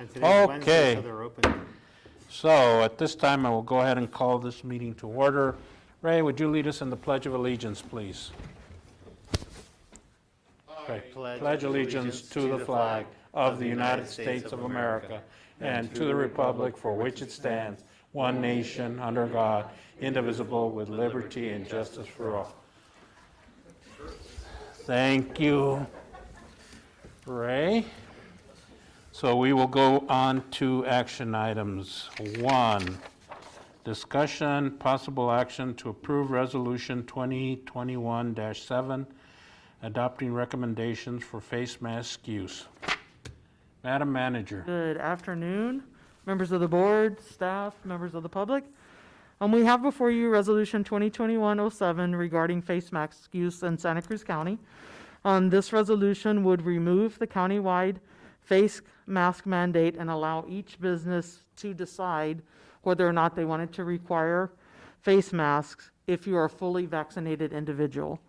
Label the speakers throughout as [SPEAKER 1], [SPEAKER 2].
[SPEAKER 1] And today's Wednesday,
[SPEAKER 2] Okay.
[SPEAKER 1] so they're open.
[SPEAKER 2] So at this time, I will go ahead and call this meeting to order. Ray, would you lead us in the Pledge of Allegiance, please? Okay. Pledge allegiance to the flag of the United States of America and to the republic for which it stands, one nation, under God, indivisible, with liberty and justice for all. Thank you, Ray. So we will go on to action items. 1, discussion, possible action to approve Resolution 2021-7, adopting recommendations for face mask use. Madam Manager.
[SPEAKER 3] Good afternoon, members of the board, staff, members of the public. We have before you Resolution 2021-07 regarding face mask use in Santa Cruz County. This resolution would remove the countywide face mask mandate and allow each business to decide whether or not they wanted to require face masks if you are a fully vaccinated individual.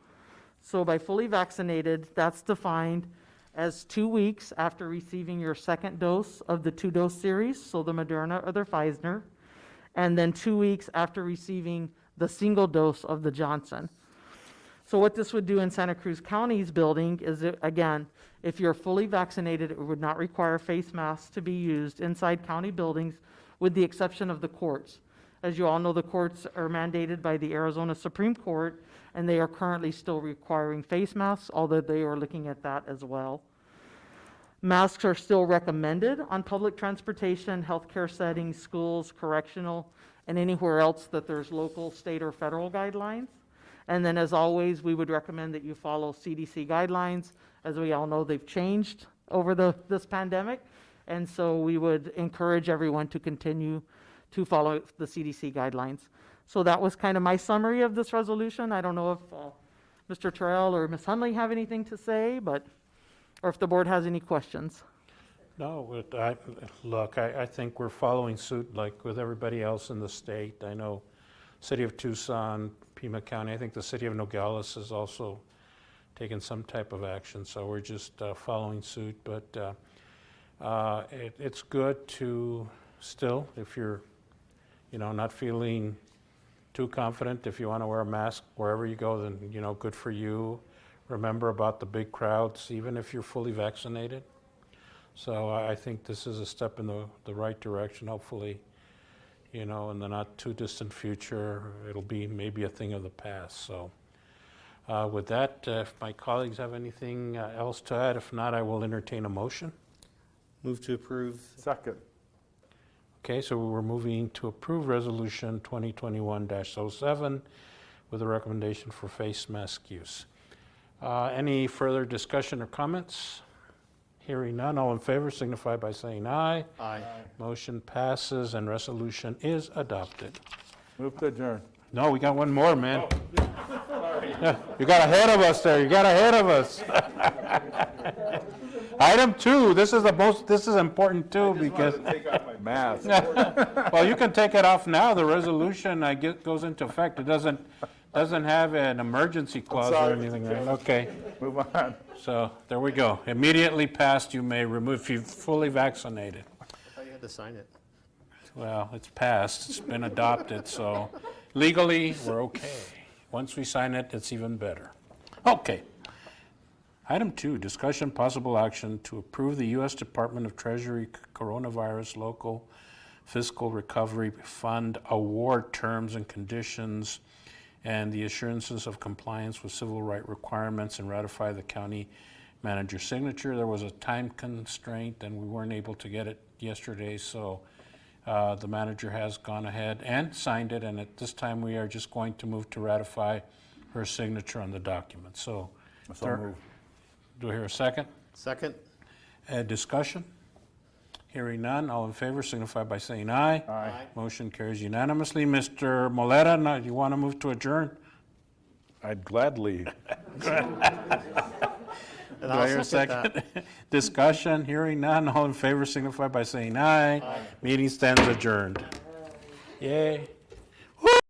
[SPEAKER 3] So by fully vaccinated, that's defined as 2 weeks after receiving your second dose of the 2-dose series, so the Moderna or the Pfizer, and then 2 weeks after receiving the single dose of the Johnson. So what this would do in Santa Cruz County's building is, again, if you're fully vaccinated, it would not require face masks to be used inside county buildings with the exception of the courts. As you all know, the courts are mandated by the Arizona Supreme Court, and they are currently still requiring face masks, although they are looking at that as well. Masks are still recommended on public transportation, healthcare settings, schools, correctional, and anywhere else that there's local, state, or federal guidelines. And then, as always, we would recommend that you follow CDC guidelines. As we all know, they've changed over this pandemic, and so we would encourage everyone to continue to follow the CDC guidelines. So that was kind of my summary of this resolution. I don't know if Mr. Terrell or Ms. Hunley have anything to say, or if the board has any questions.
[SPEAKER 2] No, I think we're following suit like with everybody else in the state. I know City of Tucson, Pima County, I think the City of Nogales has also taken some type of action, so we're just following suit. But it's good to still, if you're not feeling too confident, if you want to wear a mask wherever you go, then good for you. Remember about the big crowds, even if you're fully vaccinated. So I think this is a step in the right direction. Hopefully, in the not too distant future, it'll be maybe a thing of the past. So with that, if my colleagues have anything else to add, if not, I will entertain a motion.
[SPEAKER 1] Move to approve.
[SPEAKER 4] Second.
[SPEAKER 2] Okay, so we're moving to approve Resolution 2021-07 with a recommendation for face mask use. Any further discussion or comments? Hearing none, all in favor signify by saying aye.
[SPEAKER 1] Aye.
[SPEAKER 2] Motion passes and resolution is adopted.
[SPEAKER 4] Move to adjourn.
[SPEAKER 2] No, we got one more, man. Yeah, you got ahead of us there. You got ahead of us. Item 2. This is important too because.
[SPEAKER 4] Take off my mask.
[SPEAKER 2] Well, you can take it off now. The resolution goes into effect. It doesn't have an emergency clause or
[SPEAKER 4] sorry,
[SPEAKER 2] anything.
[SPEAKER 4] Mr.
[SPEAKER 2] Right?
[SPEAKER 4] Chairman.
[SPEAKER 2] Okay.
[SPEAKER 4] Move on.
[SPEAKER 2] So there we go. Immediately passed. You may remove if you're fully vaccinated.
[SPEAKER 1] I thought you had to sign it.
[SPEAKER 2] Well, it's passed. It's been adopted. So legally, we're okay. Once we sign it, it's even better. Okay. Item 2, discussion possible action to approve the U.S. Department of Treasury Coronavirus Local Fiscal Recovery Fund award terms and conditions and the assurances of compliance with civil right requirements and ratify the county manager's signature. There was a time constraint and we weren't able to get it yesterday, so the manager has gone ahead and signed it, and at this time we are just going to move to ratify her signature on the document. So
[SPEAKER 4] move.
[SPEAKER 2] do I hear a second?
[SPEAKER 1] Second.
[SPEAKER 2] Discussion? Hearing none, all in favor signify by saying aye.
[SPEAKER 4] Aye.
[SPEAKER 2] Motion carries unanimously. Mr. Molera, now you want to move to adjourn?
[SPEAKER 4] I'd gladly.
[SPEAKER 1] And
[SPEAKER 2] Do I hear a second? Discussion? Hearing none, all in favor signify by saying aye. Meeting stands adjourned. Yay.